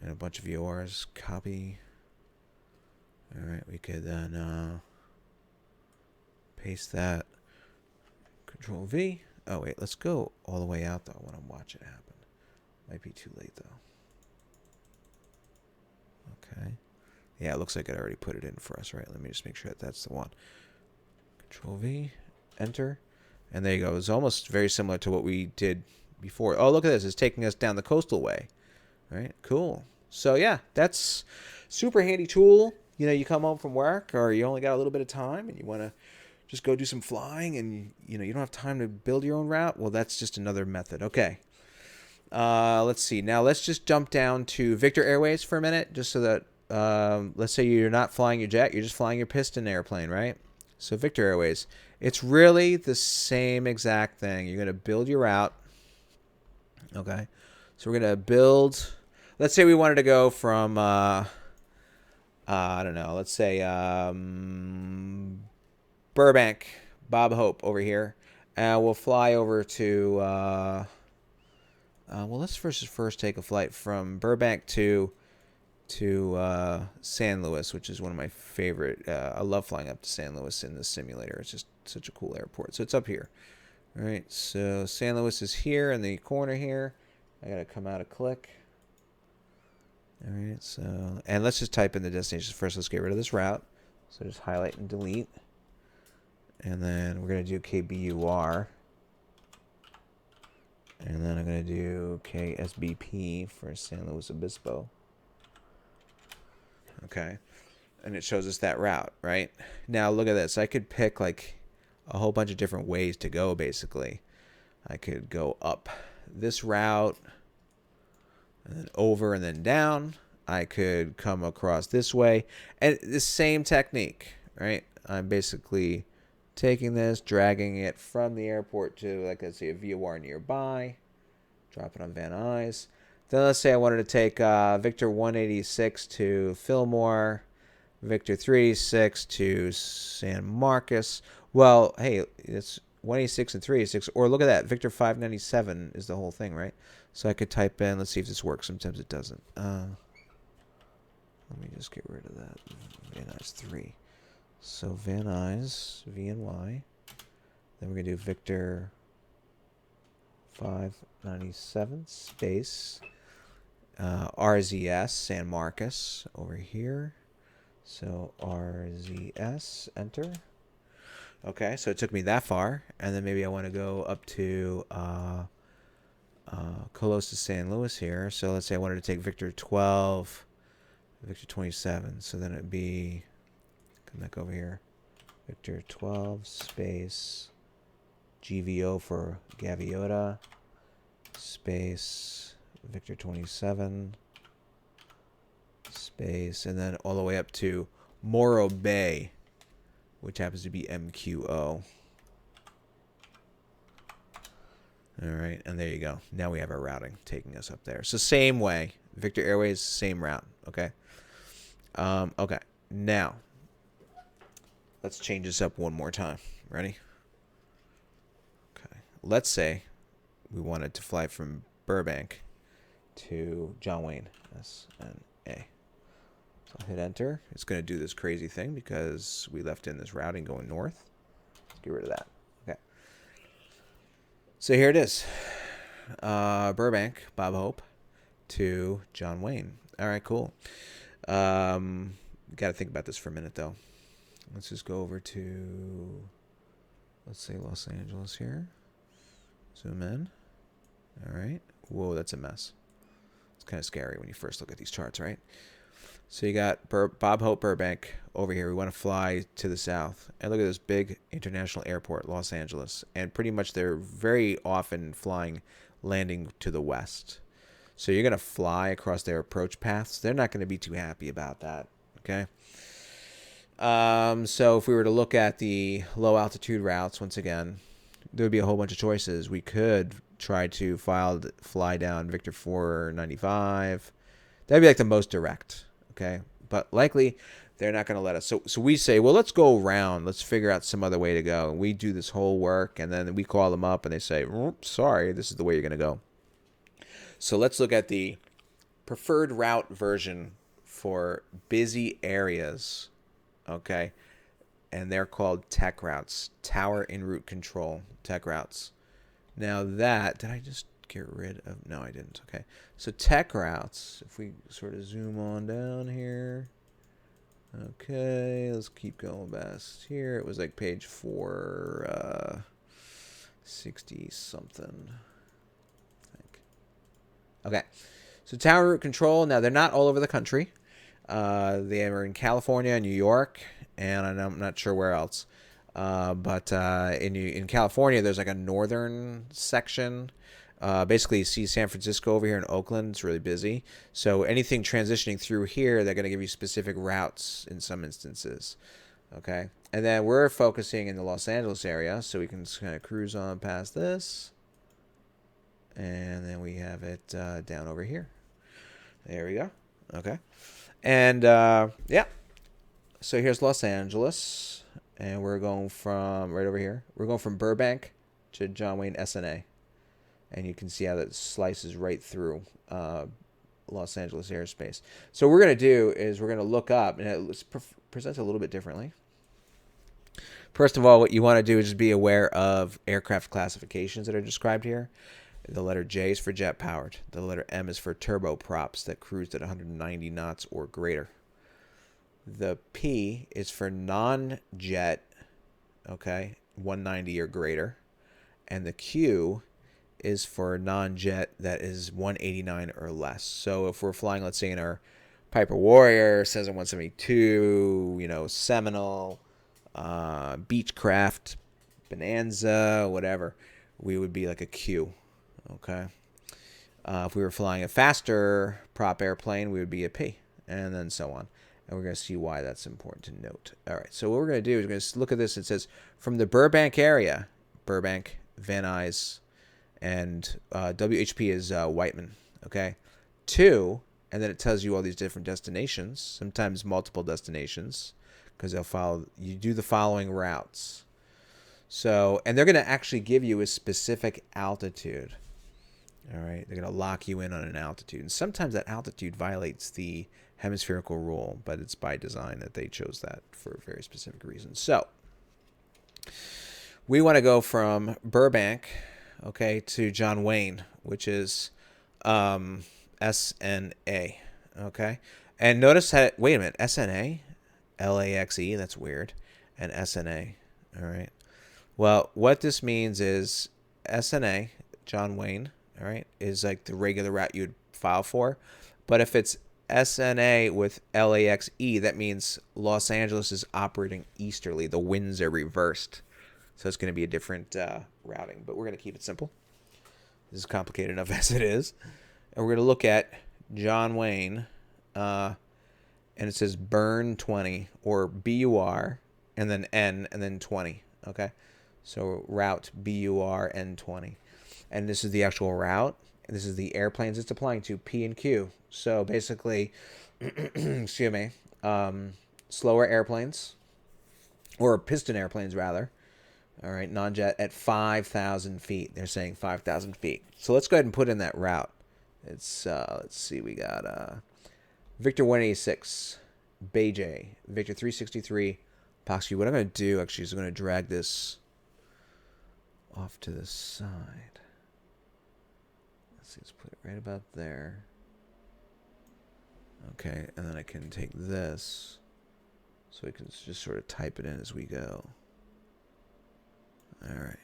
and a bunch of yours. Copy. All right, we could then paste that. Control V. Oh, wait, let's go all the way out, though. I want to watch it happen. Might be too late, though. Okay. Yeah, it looks like it already put it in for us, right? Let me just make sure that that's the one. Control V, enter. And there you go. It's almost very similar to what we did before. Oh, look at this. It's taking us down the coastal way. All right, cool. So, yeah, that's super handy tool. You come home from work, or you only got a little bit of time and you want to just go do some flying, and you don't have time to build your own route. Well, that's just another method. Okay. Let's see. Now let's just jump down to Victor Airways for a minute, just so that let's say you're not flying your jet, you're just flying your Piston airplane, right? So Victor Airways, it's really the same exact thing. You're going to build your route. Okay. So we're going to build. Let's say we wanted to go from I don't know. Let's say Burbank, Bob Hope over here. We'll fly over to, well, let's first take a flight from Burbank to San Luis, which is one of my favorite. I love flying up to San Luis in the simulator. It's just such a cool airport. So it's up here. All right, so San Luis is here in the corner here. I got to come out a click. All right, so, and let's just type in the destination first. Let's get rid of this route. So just highlight and delete. And then we're going to do KBUR. And then I'm going to do KSBP for San Luis Obispo. Okay. And it shows us that route, right? Now look at this. I could pick like a whole bunch of different ways to go, basically. I could go up this route, and then over and then down. I could come across this way. And the same technique, right? I'm basically taking this, dragging it from the airport to, like, let's say, a VOR nearby. Drop it on Van Nuys. Then let's say I wanted to take Victor 186 to Fillmore, Victor 386 to San Marcos. Well, hey, it's 186 and 386. Or look at that. Victor 597 is the whole thing, right? So I could type in. Let's see if this works. Sometimes it doesn't. Let me just get rid of that. Van Nuys 3. So Van Nuys, VNY. Then we're going to do Victor 597 space. RZS, San Marcos over here. So RZS, enter. Okay, so it took me that far. And then maybe I want to go up to Colossus, San Luis here. So let's say I wanted to take Victor 12, Victor 27. So then it'd be, come back over here, Victor 12 space GVO for Gaviota space Victor 27 space, and then all the way up to Morro Bay, which happens to be MQO. All right, and there you go. Now we have our routing taking us up there. So same way, Victor Airways, same route. Okay. Okay. Now let's change this up one more time. Ready? Okay. Let's say we wanted to fly from Burbank to John Wayne, S-N-A. So I'll hit enter. It's going to do this crazy thing because we left in this routing going north. Let's get rid of that. Okay. So here it is. Burbank, Bob Hope, to John Wayne. All right, cool. Got to think about this for a minute, though. Let's just go over to, let's say, Los Angeles here. Zoom in. All right. Whoa, that's a mess. It's kind of scary when you first look at these charts, right? So you got Bob Hope Burbank over here. We want to fly to the south. And look at this big international airport, Los Angeles. And pretty much they're very often flying, landing to the west. So you're going to fly across their approach paths. They're not going to be too happy about that. Okay. So if we were to look at the low altitude routes, once again, there would be a whole bunch of choices. We could try to fly down Victor 495. That'd be like the most direct. Okay. But likely they're not going to let us. So we say, well, let's go around. Let's figure out some other way to go. And we do this whole work, and then we call them up, and they say, sorry, this is the way you're going to go. So let's look at the preferred route version for busy areas. Okay. And they're called tech routes, tower en route control tech routes. Now that, did I just get rid of, no, I didn't. Okay. So tech routes, if we sort of zoom on down here. Okay, let's keep going past here. It was like page 460 something. I think. Okay. So tower route control, now they're not all over the country. They are in California, New York, and I'm not sure where else. But in California, there's like a northern section. Basically, you see San Francisco over here in Oakland. It's really busy. So anything transitioning through here, they're going to give you specific routes in some instances. Okay. And then we're focusing in the Los Angeles area, so we can just kind of cruise on past this. And then we have it down over here. There we go. Okay. And, yeah. So here's Los Angeles. And we're going from, right over here, we're going from Burbank to John Wayne SNA. And you can see how that slices right through Los Angeles airspace. So what we're going to do is we're going to look up, and it presents a little bit differently. First of all, what you want to do is just be aware of aircraft classifications that are described here. The letter J is for jet powered. The letter M is for turboprops that cruised at 190 knots or greater. The P is for non-jet, okay, 190 or greater. And the Q is for non-jet that is 189 or less. So if we're flying, let's say in our Piper Warrior, Cessna 172, Seminole, Beechcraft, Bonanza, whatever, we would be like a Q. Okay. If we were flying a faster prop airplane, we would be a P, and then so on. And we're going to see why that's important to note. All right. So what we're going to do is we're going to look at this. It says from the Burbank area, Burbank, Van Nuys, and WHP is Whiteman. Okay. To, and then it tells you all these different destinations, sometimes multiple destinations, because they'll follow. You do the following routes. So, and they're going to actually give you a specific altitude. All right. They're going to lock you in on an altitude. And sometimes that altitude violates the hemispherical rule, but it's by design that they chose that for very specific reasons. So, we want to go from Burbank, okay, to John Wayne, which is SNA, okay? And notice that, wait a minute, SNA? LAXE, that's weird, and SNA, all right? Well, what this means is SNA, John Wayne, all right, is like the regular route you'd file for. But if it's SNA with LAXE, that means Los Angeles is operating easterly. The winds are reversed. So it's going to be a different routing. But we're going to keep it simple. This is complicated enough as it is. And we're going to look at John Wayne. And it says burn 20 or BUR and then N and then 20. Okay. So route BURN20. And this is the actual route. And this is the airplanes it's applying to, P and Q. So basically, excuse me, slower airplanes, or piston airplanes rather. All right, non-jet at 5,000 feet. They're saying 5,000 feet. So let's go ahead and put in that route. It's let's see, we got Victor 186, Beijing, Victor 363, Poxy. What I'm going to do actually is I'm going to drag this off to the side. Let's put it right about there. Okay, and then I can take this, so we can just sort of type it in as we go. All right.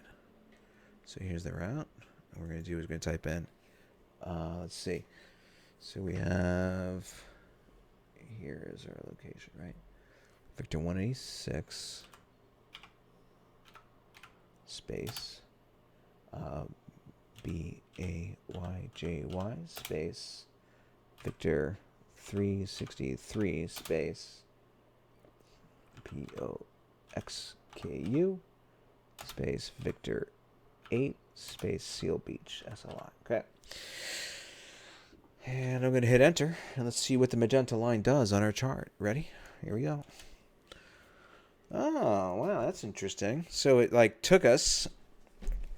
So here's the route. What we're going to do is we're going to type in, let's see. So we have here is our location, right? Victor 186 space BAYJY space Victor 363 space POXKU space Victor 8 space Seal Beach SLI. Okay. And I'm going to hit enter, and let's see what the magenta line does on our chart. Ready? Here we go. Oh, wow, that's interesting. So it like took us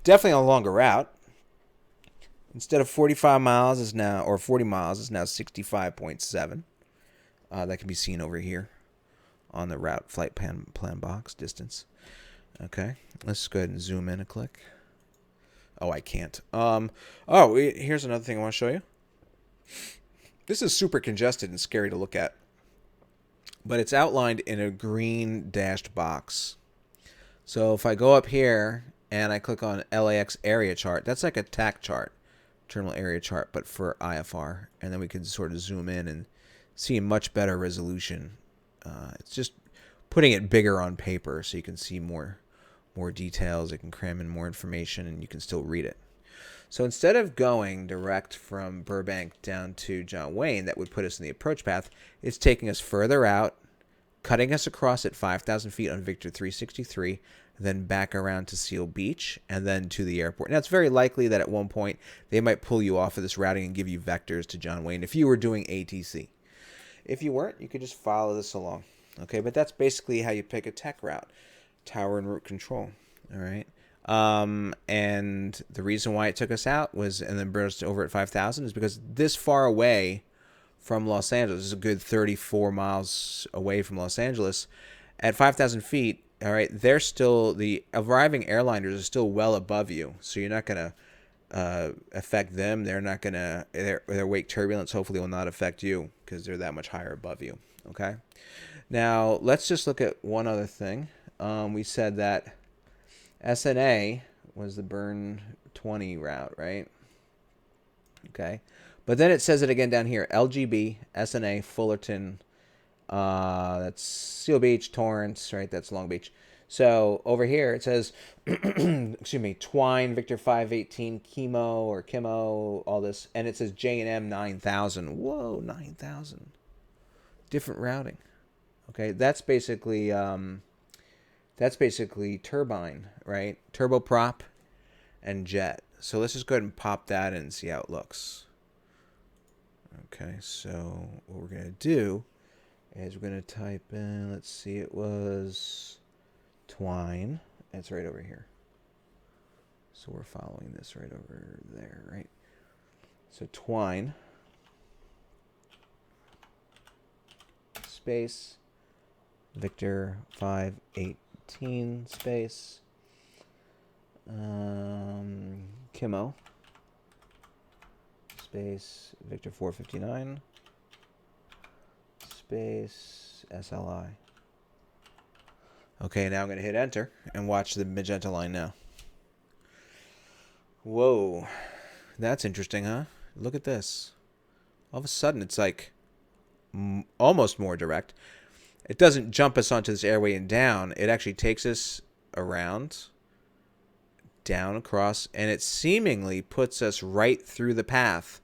definitely on a longer route. Instead of 45 miles is now, or 40 miles is now 65.7. That can be seen over here on the route flight plan box distance. Okay, let's go ahead and zoom in a click. Oh, I can't. Here's another thing I want to show you. This is super congested and scary to look at, but it's outlined in a green dashed box. So if I go up here and I click on LAX area chart, that's like a TAC chart, terminal area chart, but for IFR, and then we can sort of zoom in and see a much better resolution. It's just putting it bigger on paper so you can see more details. It can cram in more information and you can still read it. So instead of going direct from Burbank down to John Wayne, that would put us in the approach path, it's taking us further out, cutting us across at 5,000 feet on Victor 363, then back around to Seal Beach, and then to the airport. Now, it's very likely that at one point they might pull you off of this routing and give you vectors to John Wayne if you were doing ATC. If you weren't, you could just follow this along. Okay, but that's basically how you pick a tech route, tower and route control. All right. And the reason why it took us out was, and then brought us over at 5,000, is because this far away from Los Angeles, this is a good 34 miles away from Los Angeles, at 5,000 feet, all right, they're still, the arriving airliners are still well above you, so you're not going to affect them. They're not going to, their wake turbulence hopefully will not affect you because they're that much higher above you, okay? Now, let's just look at one other thing. We said that SNA was the Burn 20 route, right? Okay. But then it says it again down here. LGB, SNA, Fullerton, that's Seal Beach, Torrance, right? That's Long Beach. So over here it says, excuse me, Twine, Victor 518, Chemo, all this. And it says J&M 9,000. Whoa, 9,000. Different routing. Okay, that's basically turbine, right? Turboprop and jet. So let's just go ahead and pop that in and see how it looks. Okay, so what we're going to do is we're going to type in, let's see, it was Twine. It's right over here. So we're following this right over there, right? So Twine, space, Victor 518 space, Chemo space, Victor 459 space, SLI. Okay, now I'm going to hit enter and watch the magenta line now. Whoa, that's interesting, huh? Look at this. All of a sudden, it's like almost more direct. It doesn't jump us onto this airway and down. It actually takes us around, down, across, and it seemingly puts us right through the path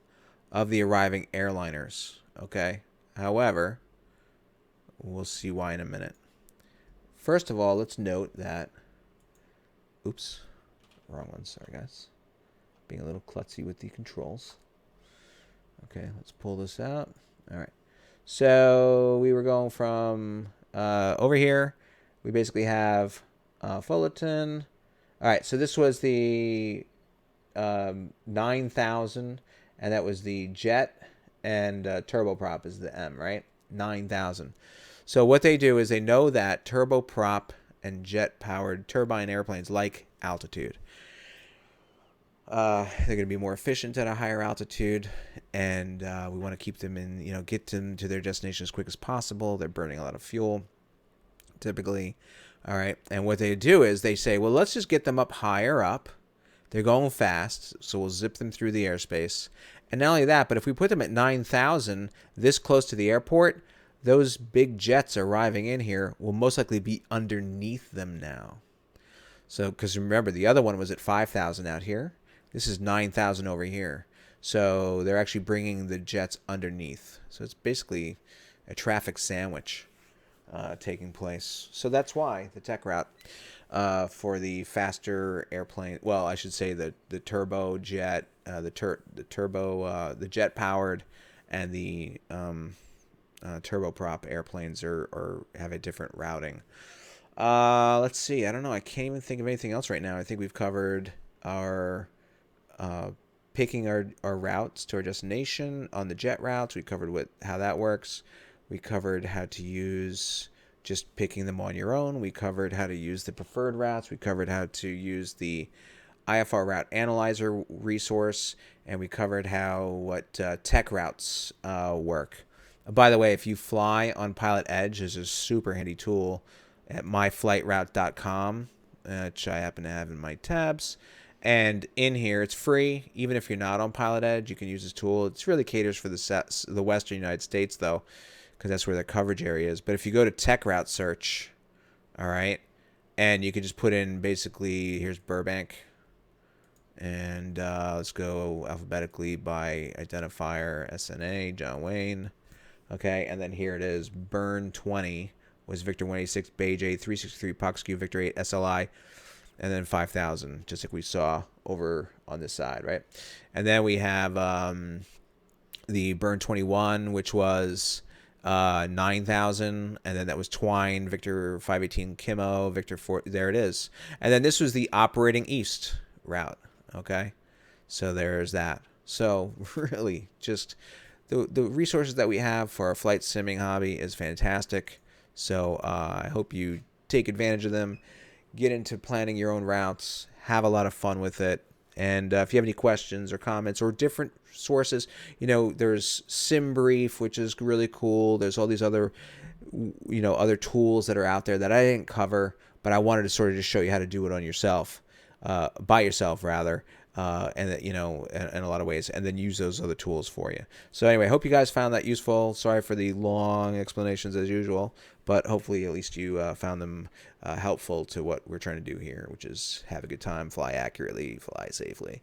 of the arriving airliners. Okay? However, we'll see why in a minute. First of all, let's note that... Oops. Wrong one. Sorry, guys. Being a little klutzy with the controls. Okay, let's pull this out. All right. So we were going from over here. We basically have Fullerton. All right, so this was the 9,000, and that was the jet, and turboprop is the M, right? 9,000. So what they do is they know that turboprop and jet-powered turbine airplanes like altitude. They're going to be more efficient at a higher altitude, and we want to keep them in, get them to their destination as quick as possible. They're burning a lot of fuel, typically. All right, and what they do is they say, well, let's just get them up higher up. They're going fast, so we'll zip them through the airspace. And not only that, but if we put them at 9,000, this close to the airport, those big jets arriving in here will most likely be underneath them now. So, because remember, the other one was at 5,000 out here. This is 9,000 over here. So they're actually bringing the jets underneath. So it's basically a traffic sandwich taking place. So that's why the tech route for the faster airplane. Well, I should say the turbo jet, the jet powered, and the turboprop airplanes are have a different routing. Let's see. I don't know. I can't even think of anything else right now. I think we've covered our picking our routes to our destination on the jet routes. We covered how that works. We covered how to use just picking them on your own. We covered how to use the preferred routes. We covered how to use the IFR Route Analyzer resource, and we covered what tech routes work. By the way, if you fly on Pilot Edge, there's a super handy tool at myflightroute.com, which I happen to have in my tabs. And in here, it's free. Even if you're not on Pilot Edge, you can use this tool. It really caters for the Western United States, though, because that's where the coverage area is. But if you go to tech route search, all right, and you can just put in basically, here's Burbank. And let's go alphabetically by identifier, SNA, John Wayne. Okay, and then here it is, Burn 20 was Victor 186, Beige 363, Poxq, Victor 8, SLI, and then 5,000, just like we saw over on this side, right? And then we have the Burn 21, which was 9,000, and then that was Twine, Victor 518, Kimo, Victor 4, there it is. And then this was the operating east route, okay? So there's that. So really, just the resources that we have for our flight simming hobby is fantastic. So I hope you take advantage of them, get into planning your own routes, have a lot of fun with it. And if you have any questions or comments or different sources, there's SimBrief, which is really cool. There's all these other, other tools that are out there that I didn't cover, but I wanted to sort of just show you how to do it on yourself, by yourself rather. And that, in a lot of ways, and then use those other tools for you. So anyway, hope you guys found that useful. Sorry for the long explanations as usual, but hopefully at least you found them helpful to what we're trying to do here, which is have a good time, fly accurately, fly safely.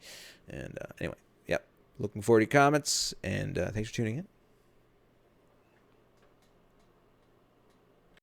And anyway, yep. Looking forward to your comments, and thanks for tuning in.